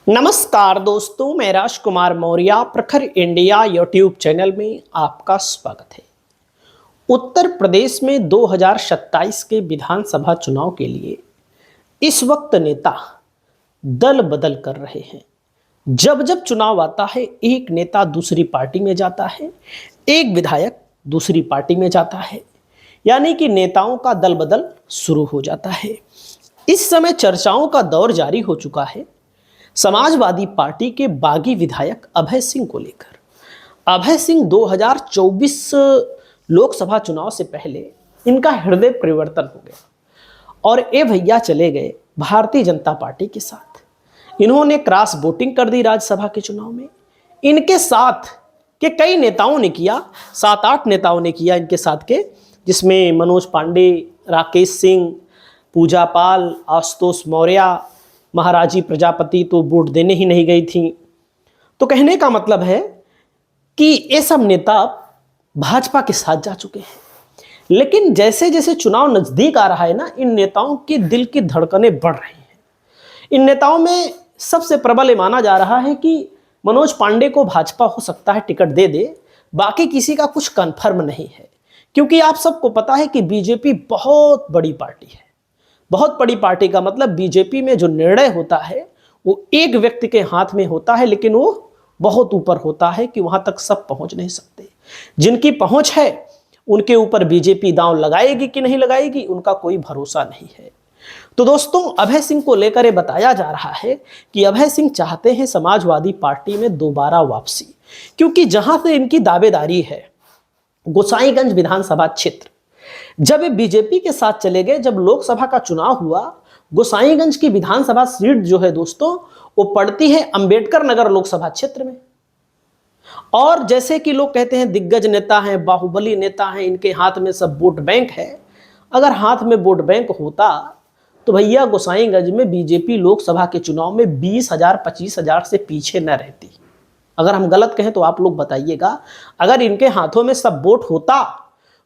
नमस्कार दोस्तों, मैं राजकुमार मौर्य प्रखर इंडिया यूट्यूब चैनल में आपका स्वागत है। उत्तर प्रदेश में 2027 के विधानसभा चुनाव के लिए इस वक्त नेता दल बदल कर रहे हैं। जब जब चुनाव आता है, एक नेता दूसरी पार्टी में जाता है, एक विधायक दूसरी पार्टी में जाता है, यानी कि नेताओं का दल बदल शुरू हो जाता है। इस समय चर्चाओं का दौर जारी हो चुका है समाजवादी पार्टी के बागी विधायक अभय सिंह को लेकर। अभय सिंह 2024 लोकसभा चुनाव से पहले इनका हृदय परिवर्तन हो गया और ये भैया चले गए भारतीय जनता पार्टी के साथ। इन्होंने क्रॉस वोटिंग कर दी राज्यसभा के चुनाव में। इनके साथ के कई नेताओं ने किया, 7-8 नेताओं ने किया इनके साथ के, जिसमें मनोज पांडे, राकेश सिंह, पूजा पाल, आशुतोष मौर्य, महाराजी प्रजापति तो वोट देने ही नहीं गई थी। तो कहने का मतलब है कि ये सब नेता भाजपा के साथ जा चुके हैं। लेकिन जैसे जैसे चुनाव नजदीक आ रहा है ना, इन नेताओं के दिल की धड़कनें बढ़ रही हैं। इन नेताओं में सबसे प्रबल ये माना जा रहा है कि मनोज पांडे को भाजपा हो सकता है टिकट दे दे, बाकी किसी का कुछ कंफर्म नहीं है। क्योंकि आप सबको पता है कि बीजेपी बहुत बड़ी पार्टी है। बहुत बड़ी पार्टी का मतलब बीजेपी में जो निर्णय होता है वो एक व्यक्ति के हाथ में होता है, लेकिन वो बहुत ऊपर होता है कि वहां तक सब पहुंच नहीं सकते। जिनकी पहुंच है उनके ऊपर बीजेपी दांव लगाएगी कि नहीं लगाएगी, उनका कोई भरोसा नहीं है। तो दोस्तों, अभय सिंह को लेकर ये बताया जा रहा है कि अभय सिंह चाहते हैं समाजवादी पार्टी में दोबारा वापसी, क्योंकि जहां से इनकी दावेदारी है गोसाईगंज विधानसभा क्षेत्र, जब ये बीजेपी के साथ चले गए, जब लोकसभा का चुनाव हुआ, गोसाईगंज की विधानसभा सीट जो है दोस्तों, वो पड़ती है अंबेडकर नगर लोकसभा क्षेत्र में। और जैसे कि लोग कहते हैं दिग्गज नेता हैं, बाहुबली नेता हैं, इनके हाथ में सब वोट बैंक है। अगर हाथ में वोट बैंक होता तो भैया गोसाईगंज में बीजेपी लोकसभा के चुनाव में 20,000 25,000 से पीछे न रहती। अगर हम गलत कहें तो आप लोग बताइएगा। अगर इनके हाथों में सब वोट होता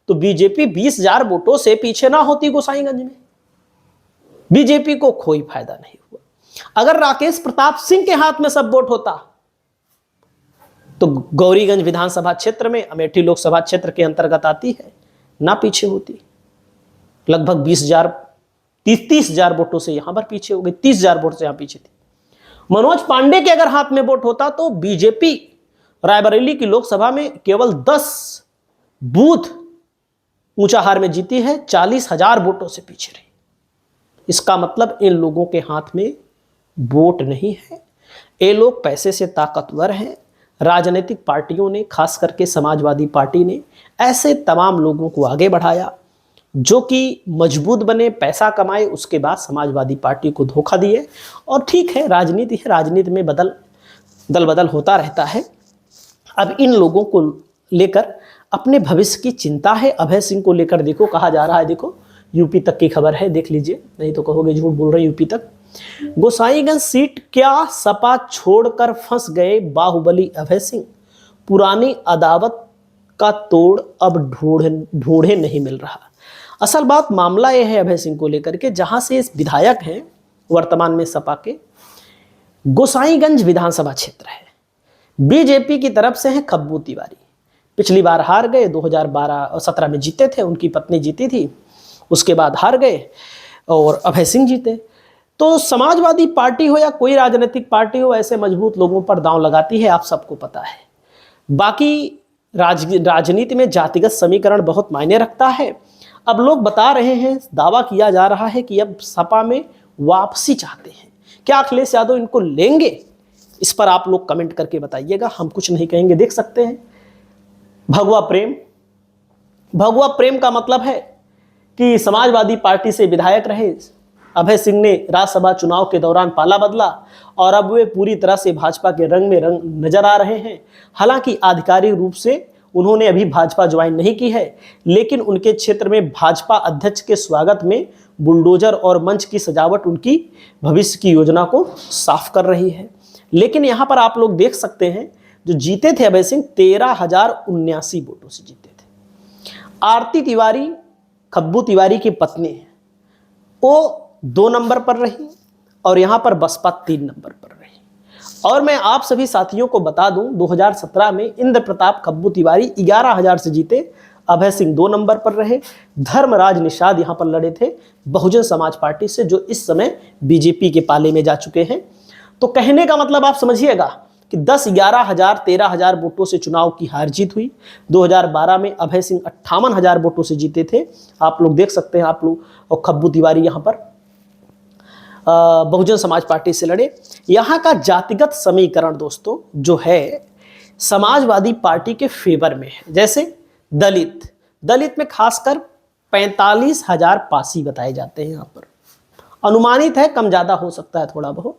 तो बीजेपी 20,000 वोटों से पीछे ना होती गोसाईगंज में। बीजेपी को कोई फायदा नहीं हुआ। अगर राकेश प्रताप सिंह के हाथ में सब वोट होता तो गौरीगंज विधानसभा क्षेत्र में, अमेठी लोकसभा क्षेत्र के अंतर्गत आती है, ना पीछे होती। लगभग 20,000 30,000 वोटों से यहां पर पीछे हो गई, 30,000 वोट से यहां पीछे थी। मनोज पांडे के अगर हाथ में वोट होता तो बीजेपी रायबरेली की लोकसभा में केवल 10 बूथ ऊंचाहार में जीती है, 40,000 वोटों से पीछे रही। इसका मतलब इन लोगों के हाथ में वोट नहीं है। ये लोग पैसे से ताकतवर हैं। राजनीतिक पार्टियों ने, खास करके समाजवादी पार्टी ने, ऐसे तमाम लोगों को आगे बढ़ाया जो कि मजबूत बने, पैसा कमाए, उसके बाद समाजवादी पार्टी को धोखा दिए। और ठीक है, राजनीति है, राजनीति में दल बदल होता रहता है। अब इन लोगों को लेकर अपने भविष्य की चिंता है। अभय सिंह को लेकर देखो, कहा जा रहा है, देखो यूपी तक की खबर है, देख लीजिए, नहीं तो कहोगे झूठ बोल रहे यूपी तक। गोसाईगंज सीट क्या सपा छोड़कर फंस गए बाहुबली अभय सिंह, पुरानी अदावत का तोड़ अब ढूंढे नहीं मिल रहा। असल बात मामला यह है अभय सिंह को लेकर के, जहां से इस विधायक हैं वर्तमान में सपा के, गोसाईगंज विधानसभा क्षेत्र है, बीजेपी की तरफ से है खब्बू तिवारी। पिछली बार हार गए, 2012 और 17 में जीते थे, उनकी पत्नी जीती थी, उसके बाद हार गए और अभय सिंह जीते। तो समाजवादी पार्टी हो या कोई राजनीतिक पार्टी हो, ऐसे मजबूत लोगों पर दांव लगाती है, आप सबको पता है। बाकी राजनीति में जातिगत समीकरण बहुत मायने रखता है। अब लोग बता रहे हैं, दावा किया जा रहा है कि अब सपा में वापसी चाहते हैं। क्या अखिलेश यादव इनको लेंगे? इस पर आप लोग कमेंट करके बताइएगा, हम कुछ नहीं कहेंगे। देख सकते हैं भगवा प्रेम। भगवा प्रेम का मतलब है कि समाजवादी पार्टी से विधायक रहे अभय सिंह ने, राज्यसभा चुनाव के दौरान पाला बदला और अब वे पूरी तरह से भाजपा के रंग में रंग नजर आ रहे हैं। हालांकि आधिकारिक रूप से उन्होंने अभी भाजपा ज्वाइन नहीं की है, लेकिन उनके क्षेत्र में भाजपा अध्यक्ष के स्वागत में बुलडोजर और मंच की सजावट उनकी भविष्य की योजना को साफ कर रही है। लेकिन यहां पर आप लोग देख सकते हैं, जो जीते थे अभय सिंह 13,079 वोटों से जीते थे। आरती तिवारी खब्बू तिवारी की पत्नी है, वो 2 नंबर पर रही और यहां पर बसपा 3 नंबर पर रही। और मैं आप सभी साथियों को बता दूं 2017 में इंद्र प्रताप खब्बू तिवारी 11,000 से जीते, अभय सिंह 2 नंबर पर रहे, धर्मराज निषाद यहां पर लड़े थे बहुजन समाज पार्टी से, जो इस समय बीजेपी के पाले में जा चुके हैं। तो कहने का मतलब आप समझिएगा कि 10, 11,000, 13,000 वोटों से चुनाव की हार जीत हुई। 2012 में अभय सिंह 58,000 वोटों से जीते थे, आप लोग देख सकते हैं आप लोग, और खब्बू तिवारी यहां पर बहुजन समाज पार्टी से लड़े। यहाँ का जातिगत समीकरण दोस्तों जो है समाजवादी पार्टी के फेवर में है। जैसे दलित में खासकर 45,000 पासी बताए जाते हैं यहाँ पर, अनुमानित है, कम ज़्यादा हो सकता है थोड़ा बहुत।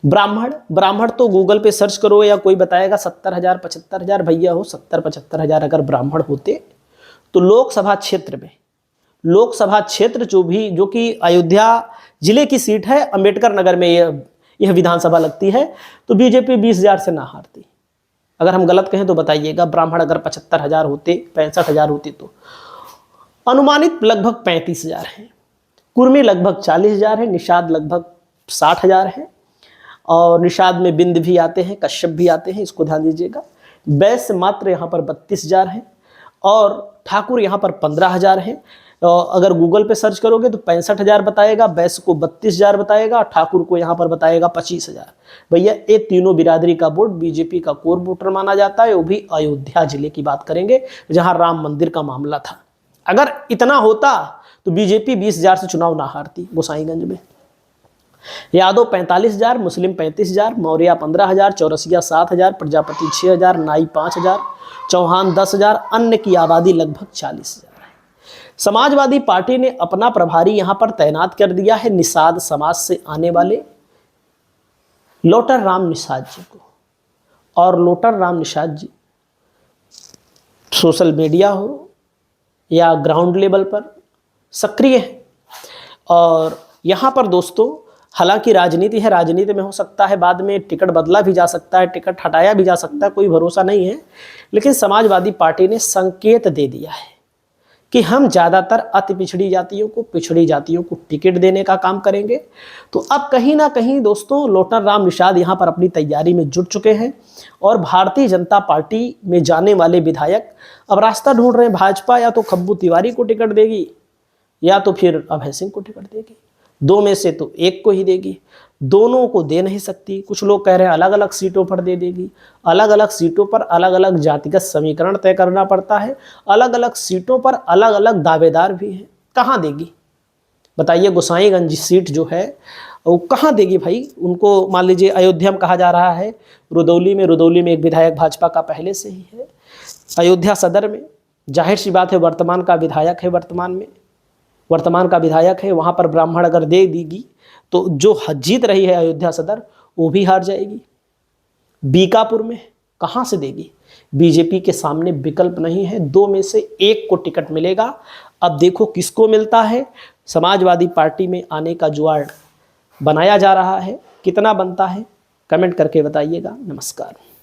ब्राह्मण तो गूगल पे सर्च करो या कोई बताएगा 70,000, 75,000, भैया हो 70-75,000 अगर ब्राह्मण होते तो लोकसभा क्षेत्र जो कि अयोध्या जिले की सीट है, अंबेडकर नगर में यह विधानसभा लगती है, तो बीजेपी 20,000 से ना हारती। अगर हम गलत कहें तो बताइएगा। ब्राह्मण अगर 75,000 होते, 65,000 होते तो अनुमानित लगभग 35,000 है। कुर्मी लगभग 40,000 है, निषाद लगभग 60,000 है, और निषाद में बिंद भी आते हैं, कश्यप भी आते हैं, इसको ध्यान दीजिएगा। वैश्य मात्र यहाँ पर 32,000 है, और ठाकुर यहाँ पर 15,000 है। अगर गूगल पे सर्च करोगे तो 65,000 बताएगा, वैश्य को 32,000 बताएगा, ठाकुर को यहाँ पर बताएगा 25,000। भैया ये तीनों बिरादरी का वोट बीजेपी का कोर वोटर माना जाता है, वो भी अयोध्या जिले की बात करेंगे जहाँ राम मंदिर का मामला था। अगर इतना होता तो बीजेपी 20,000 से चुनाव ना हारती गोसाईगंज में। यादव 45,000, मुस्लिम 35,000, मौर्य 15,000, चौरसिया 7,000, प्रजापति 6,000, नाई 5,000, चौहान 10,000, अन्य की आबादी लगभग 40,000 है। समाजवादी पार्टी ने अपना प्रभारी यहां पर तैनात कर दिया है निषाद समाज से आने वाले लोटर राम निषाद जी को। और लोटर राम निषाद जी सोशल मीडिया हो या ग्राउंड लेवल पर सक्रिय है। और यहाँ पर दोस्तों हालांकि राजनीति है, राजनीति में हो सकता है बाद में टिकट बदला भी जा सकता है, टिकट हटाया भी जा सकता है, कोई भरोसा नहीं है, लेकिन समाजवादी पार्टी ने संकेत दे दिया है कि हम ज़्यादातर अति पिछड़ी जातियों को टिकट देने का काम करेंगे। तो अब कहीं ना कहीं दोस्तों लोटर राम निषाद यहाँ पर अपनी तैयारी में जुट चुके हैं, और भारतीय जनता पार्टी में जाने वाले विधायक अब रास्ता ढूंढ रहे हैं। भाजपा या तो खब्बू तिवारी को टिकट देगी या तो फिर अभय सिंह को टिकट देगी, दो में से तो एक को ही देगी, दोनों को दे नहीं सकती। कुछ लोग कह रहे हैं अलग अलग सीटों पर दे देगी। अलग अलग सीटों पर अलग अलग जातिगत समीकरण तय करना पड़ता है, अलग अलग सीटों पर अलग अलग दावेदार भी हैं। कहाँ देगी बताइए? गोसाईगंज सीट जो है वो कहाँ देगी भाई उनको? मान लीजिए अयोध्या में कहा जा रहा है, रुदौली में एक विधायक भाजपा का पहले से ही है। अयोध्या सदर में जाहिर सी बात है वर्तमान का विधायक है, वहाँ पर ब्राह्मण अगर दे देगी तो जो जीत रही है अयोध्या सदर वो भी हार जाएगी। बीकापुर में कहाँ से देगी? बीजेपी के सामने विकल्प नहीं है, दो में से एक को टिकट मिलेगा। अब देखो किसको मिलता है। समाजवादी पार्टी में आने का जुआड़ बनाया जा रहा है, कितना बनता है कमेंट करके बताइएगा। नमस्कार।